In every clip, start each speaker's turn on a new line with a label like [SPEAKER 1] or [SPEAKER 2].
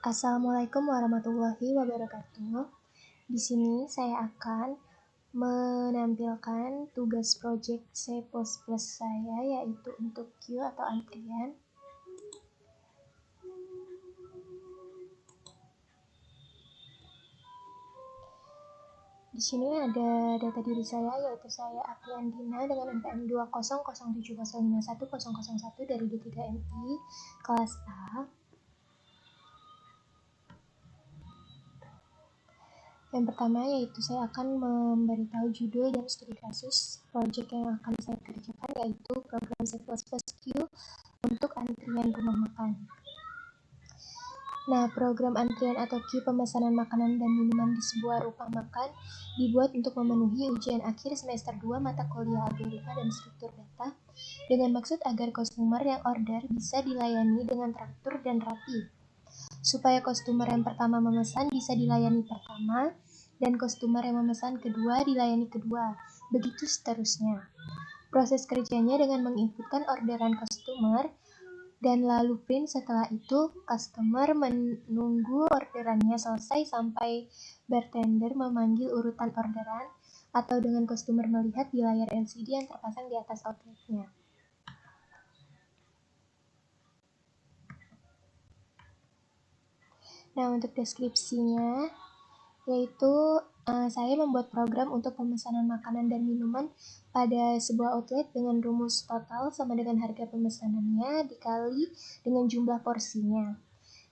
[SPEAKER 1] Assalamualaikum warahmatullahi wabarakatuh. Di sini saya akan menampilkan tugas project C++ saya, yaitu untuk queue atau antrian. Di sini ada data diri saya, yaitu saya Apriandina dengan NPM 200705101 dari D3MI kelas A. Yang pertama yaitu saya akan memberitahu judul dan studi kasus project yang akan saya kerjakan, yaitu program C++ queue untuk antrian rumah makan. Nah, program antrian atau queue pemesanan makanan dan minuman di sebuah rumah makan dibuat untuk memenuhi ujian akhir semester 2 mata kuliah algoritma dan struktur data dengan maksud agar customer yang order bisa dilayani dengan teratur dan rapi, supaya customer yang pertama memesan bisa dilayani pertama dan customer yang memesan kedua dilayani kedua, begitu seterusnya. Proses kerjanya dengan menginputkan orderan customer dan lalu print. Setelah itu, customer menunggu orderannya selesai sampai bartender memanggil urutan orderan atau dengan customer melihat di layar LCD yang terpasang di atas outletnya. Nah, untuk deskripsinya, yaitu saya membuat program untuk pemesanan makanan dan minuman pada sebuah outlet dengan rumus total sama dengan harga pemesanannya dikali dengan jumlah porsinya.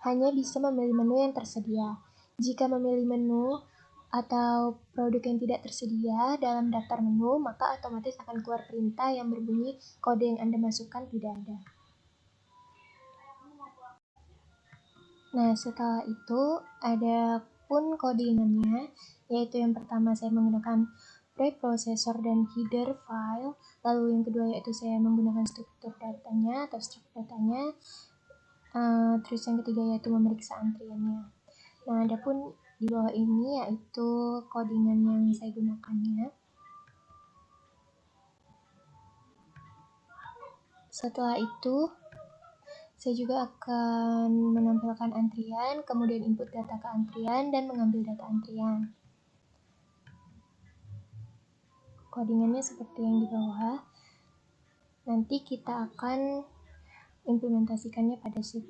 [SPEAKER 1] Hanya bisa memilih menu yang tersedia. Jika memilih menu atau produk yang tidak tersedia dalam daftar menu, maka otomatis akan keluar perintah yang berbunyi kode yang Anda masukkan tidak ada. Nah, setelah itu ada pun codingannya, yaitu yang pertama saya menggunakan preprocessor dan header file, lalu yang kedua yaitu saya menggunakan struktur datanya atau struktur datanya, terus yang ketiga yaitu memeriksa antriannya. Nah, ada pun di bawah ini yaitu codingan yang saya gunakannya. Setelah itu saya juga akan menampilkan antrian, kemudian input data ke antrian, dan mengambil data antrian. Codingannya seperti yang di bawah. Nanti kita akan implementasikannya pada C++.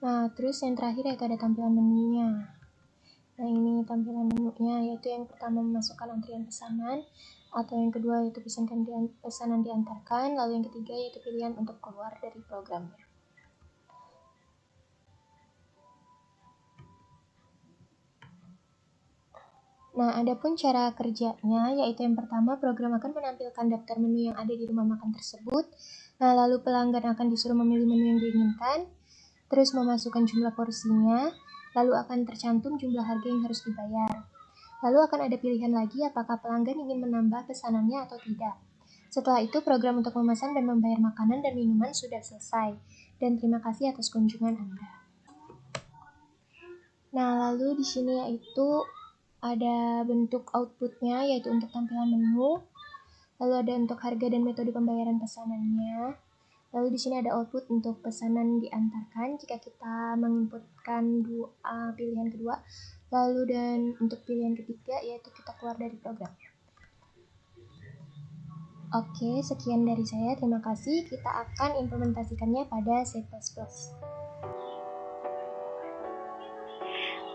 [SPEAKER 1] Nah, terus yang terakhir yaitu ada tampilan menunya. Nah, ini tampilan menunya, yaitu yang pertama memasukkan antrian pesanan, atau yang kedua yaitu pesanan diantarkan, lalu yang ketiga yaitu pilihan untuk keluar dari programnya. Nah, adapun cara kerjanya, yaitu yang pertama program akan menampilkan daftar menu yang ada di rumah makan tersebut. Nah, lalu pelanggan akan disuruh memilih menu yang diinginkan, terus memasukkan jumlah porsinya, lalu akan tercantum jumlah harga yang harus dibayar. Lalu akan ada pilihan lagi apakah pelanggan ingin menambah pesanannya atau tidak. Setelah itu, program untuk memesan dan membayar makanan dan minuman sudah selesai. Dan terima kasih atas kunjungan Anda. Nah, lalu di sini yaitu ada bentuk outputnya, yaitu untuk tampilan menu. Lalu ada untuk harga dan metode pembayaran pesanannya. Lalu di sini ada output untuk pesanan diantarkan jika kita menginputkan pilihan kedua. Lalu dan untuk pilihan ketiga yaitu kita keluar dari programnya. Oke, sekian dari saya. Terima kasih. Kita akan implementasikannya pada C++.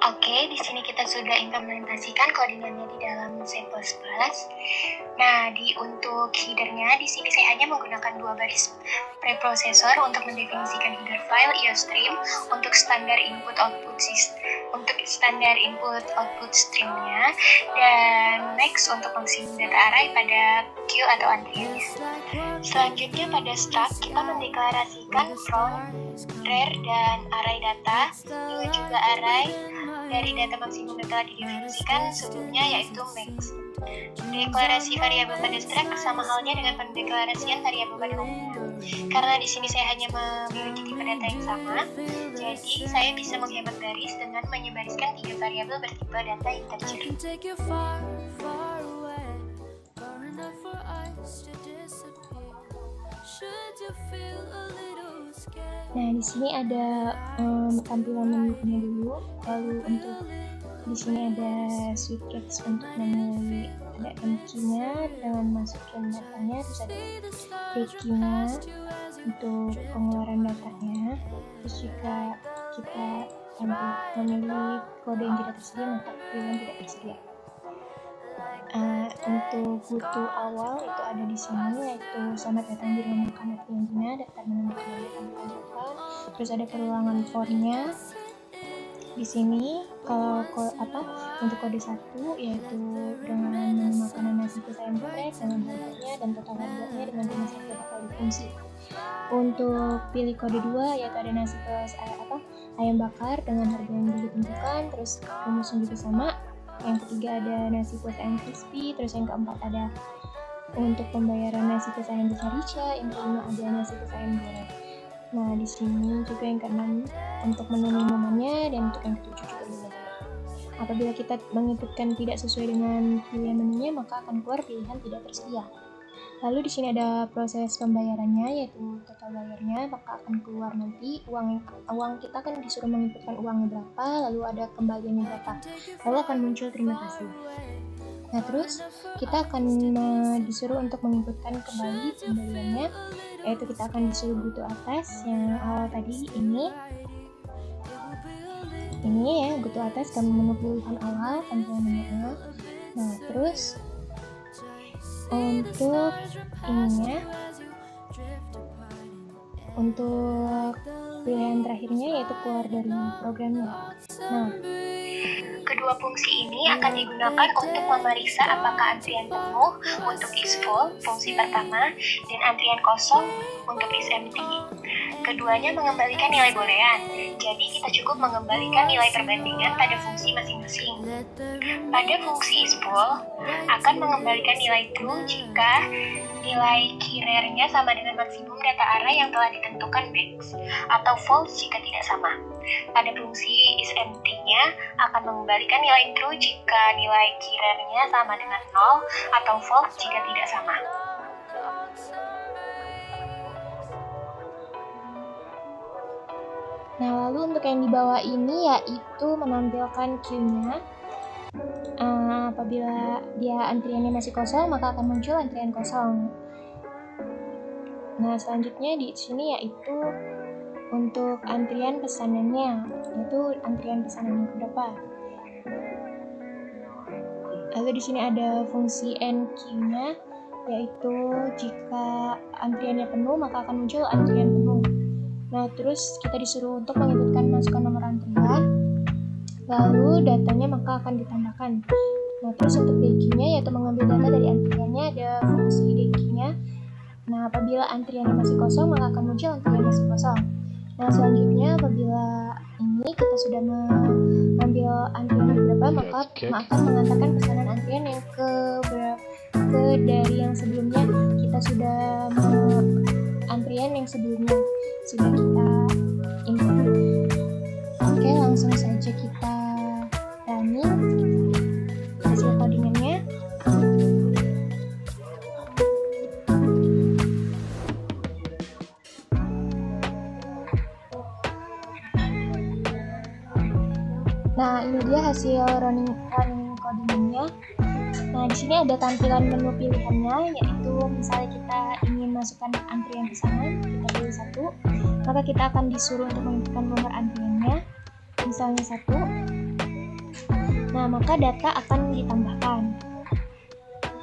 [SPEAKER 1] Oke, di sini kita sudah implementasikan codingannya di dalam C++. Nah, untuk headernya, di sini saya hanya menggunakan 2 baris preprocessor untuk mendefinisikan header file IOStream untuk standar input-output streamnya, dan next untuk fungsi data array pada queue atau antriannya. Selanjutnya pada start, kita mendeklarasikan from, rare, dan array data, dengan juga array dari data maksimum yang telah didefinisikan sebelumnya, yaitu max. Deklarasi variabel pada struct sama halnya dengan pendeklarasian variabel pada umumnya. Karena di sini saya hanya memiliki tipe data yang sama, jadi saya bisa menghemat garis dengan menyebariskan 3 variabel bertipe data integer. Should you feel a little Nah, di sini ada tampilan menunya dulu. Lalu untuk di sini ada switch untuk memilih, ada MQ-nya dengan masukin datanya, terus ada DQ-nya untuk pengeluaran datanya. Terus jika kita memilih kode yang tidak tersedia, maka pilihan tidak tersedia. Untuk butuh awal itu ada di sini, yaitu selamat datang di rumah makan Argentina, daftar menu makanan yang akan ditanyakan. Terus ada perulangan for-nya. Di sini kalau untuk kode 1 yaitu dengan menu makanan nasi plus ayam geprek dengan harganya dan total harganya dengan rumah sakit kali fungsi. Untuk pilih kode 2 yaitu ada nasi plus ayam bakar dengan harga yang ditentukan, terus rumusnya juga sama. Yang ketiga ada nasi plus ayam crispy, terus yang keempat ada untuk pembayaran nasi plus ayam besar rica, yang kelima ada nasi plus ayam goreng. Nah, di sini juga yang keenam untuk menu minumannya, dan untuk yang ketujuh juga minumannya. Apabila kita menginputkan tidak sesuai dengan pilihan menunya, maka akan keluar pilihan tidak tersedia. Lalu di sini ada proses pembayarannya, yaitu total bayarnya, maka akan keluar nanti uang kita akan disuruh menginputkan uangnya berapa, lalu ada kembaliannya berapa, lalu akan muncul terima kasih. Nah, terus kita akan disuruh untuk menginputkan kembali kembaliannya, yaitu kita akan disuruh butuh atas yang awal tadi ini ya, butuh atas kami menu pilihan awal tampilan menunya. Nah, terus untuk ininya, untuk pilihan terakhirnya yaitu keluar dari programnya. Nah, kedua fungsi ini akan digunakan untuk memeriksa apakah antrian penuh untuk is full, fungsi pertama, dan antrian kosong untuk is empty. Keduanya mengembalikan nilai boolean, jadi kita cukup mengembalikan nilai perbandingan pada fungsi masing-masing. Pada fungsi is full, akan mengembalikan nilai true jika nilai kirernya sama dengan maksimum data array yang telah ditentukan max, atau false jika tidak sama. Pada fungsi is empty-nya akan mengembalikan nilai true jika nilai kirernya sama dengan 0, atau false jika tidak sama. Nah, lalu untuk yang di bawah ini yaitu menampilkan queue-nya. Apabila dia antriannya masih kosong, maka akan muncul antrian kosong. Nah, selanjutnya di sini yaitu untuk antrian pesanannya, yaitu antrian pesanan yang keberapa. Lalu di sini ada fungsi NQ-nya, yaitu jika antriannya penuh, maka akan muncul antrian penuh. Nah, terus kita disuruh untuk masukkan nomor antrian, lalu datanya maka akan ditambahkan. Nah, terus untuk DQ-nya yaitu mengambil data dari antriannya, ada fungsi DQ-nya. Nah, apabila antriannya masih kosong, maka akan muncul antrian masih kosong. Nah, selanjutnya apabila ini kita sudah mengambil antrian yang berapa, maka akan mengantarkan pesanan antrian yang ke dari yang sebelumnya. Kita sudah antrian yang sebelumnya sudah kita input. Oke, langsung saja kita running hasil codingannya. Nah, ini dia hasil running codingannya. Nah, di sini ada tampilan menu pilihannya, yaitu misalnya kita ingin masukkan antrian pesanan, kita pilih 1, maka kita akan disuruh untuk menentukan nomor antriannya, misalnya 1. Nah, maka data akan ditambahkan.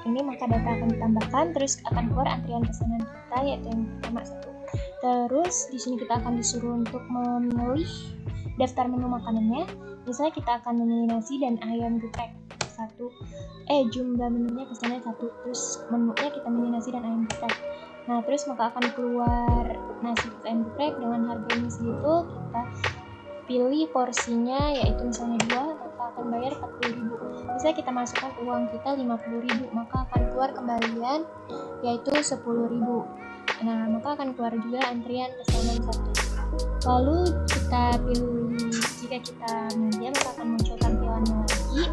[SPEAKER 1] Maka data akan ditambahkan, terus akan keluar antrian pesanan kita, yaitu yang pertama 1. Terus di sini kita akan disuruh untuk memilih daftar menu makanannya. Misalnya kita akan memilih nasi dan ayam geprek 1. Jumlah menunya pesannya 1. Terus menunya kita memilih nasi dan ayam geprek. Nah, terus maka akan keluar nasi plus ayam geprek dengan harganya segitu. Kita pilih porsinya, yaitu misalnya 2, maka akan bayar 40.000. Misalnya kita masukkan uang kita 50.000, maka akan keluar kembalian yaitu 10.000. Nah, maka akan keluar juga antrian pesanan 1. Lalu kita pilih, jika kita media maka akan muncul tampilannya lagi,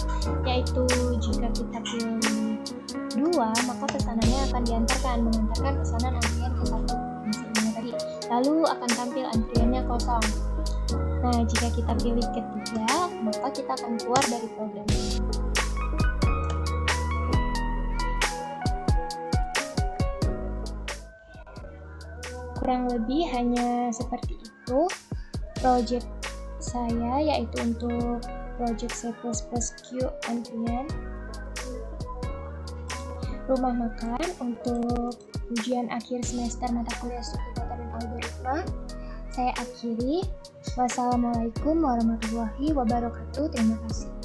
[SPEAKER 1] yaitu jika kita pilih 2, maka pesanannya akan mengantarkan pesanan antrian ke 1 misalnya tadi. lalu akan tampil antriannya kosong. Nah, jika kita pilih ketiga, maka kita akan keluar dari program ini. Kurang lebih hanya seperti itu project saya, yaitu untuk project C++ Q antrian. Rumah makan untuk ujian akhir semester mata kuliah struktur data dan algoritma. Saya akhiri. Wassalamualaikum warahmatullahi wabarakatuh. Terima kasih.